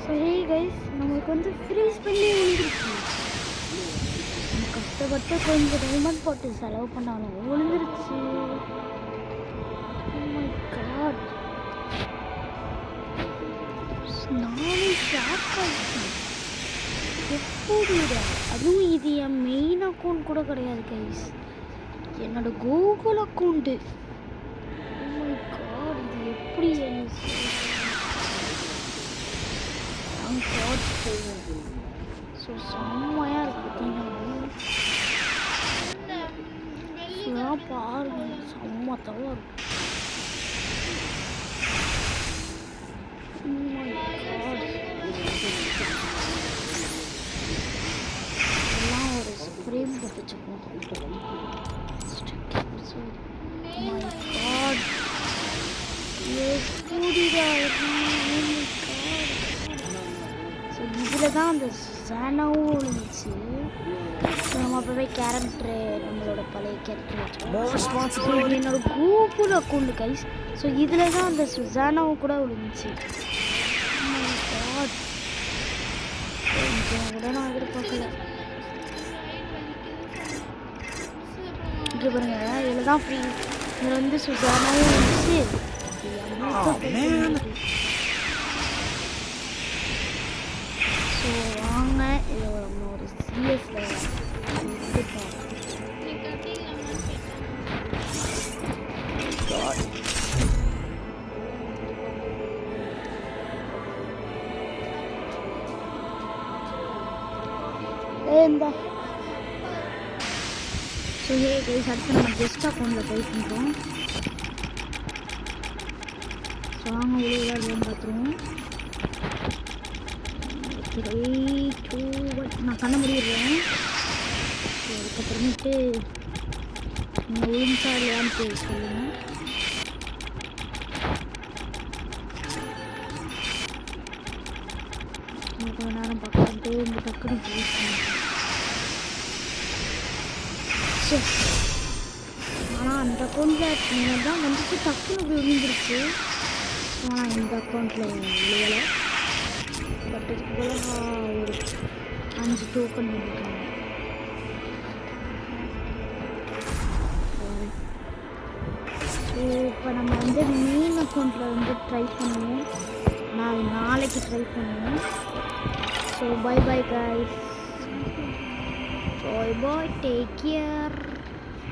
சரி கைஸ், நம்மளுக்கு வந்து ஃப்ரீஸ் பண்ணி விழுந்துருச்சு. கஷ்டப்பட்டு கொஞ்சம் டைமண்ட் போட்டு செலவு பண்ணாலும் விழுந்துருச்சு. Oh my God. நானே ஷாக் ஆகிட்டேன். எப்படிடா? அதுவும் இது என் மெயின் அக்கௌண்ட் கூட கிடையாது கைஸ், என்னோட Google account. Oh my God, இது எப்படி ஸோ செம்மையாக இருக்குது பார்த்தீங்கன்னா. பாருங்க, செம்மத்தவா இருக்கு. எல்லாம் ஒரு ஃப்ரேம் போட்டுச்சுப்போம். எப்படிடா? ஸோ இதில் தான் அந்த சேனாவும் இருந்துச்சு. ஸோ நம்ம அப்போவே கேரக்டரு, நம்மளோட பழைய கேரக்டர் வச்சுக்கோம். என்னோட கூகுள் அக்கௌண்ட் கைஸ். ஸோ இதில் தான் அந்த சுசானாவும் கூட விழுந்துச்சு. கொஞ்சம் கூட நான் எதிர்பார்க்கல. இங்கே பாருங்க, இதில் தான் ஃப்ரீ. இதில் வந்து சுசானாவும் விழுந்துச்சு. ஸோ வாங்க, இது நம்ம ஒரு சிஎஸ்ல ஸோ ஹே கைஸ், அடுத்து நம்ம கெஸ்ட் அக்கௌண்ட்டில் ட்ரை பண்ணுறோம். ஸோ வாங்க உள்ள விளையாடுவோம், பார்த்துருவோம். 3, 2, 1 நான் பண்ண முடியிடுறேன். ஸோ அதுக்கப்புறமேட்டு நீங்கள் ஒழுங்கா இல்லையான்னு சொல்லுங்கள். கொஞ்ச நேரம் பார்த்துட்டு இந்த டக்குனு யூஸ் பண்ணுறேன். ஆனால் அந்த அக்கௌண்ட்டில் தான் வந்துட்டு டக்குனு விழுந்துருச்சு. ஆனால் இந்த அக்கௌண்ட்டில் விழுவலை. பட் இதுக்கு போல ஒரு 5 டோக்கன் வந்துருக்காங்க. ஸோ இப்போ நம்ம வந்து மெயின் அக்கௌண்ட்டில் வந்து ட்ரை பண்ணுவோம். நான் நாளைக்கு ட்ரை பண்ணுவேன். So bye bye guys. Bye bye, take care.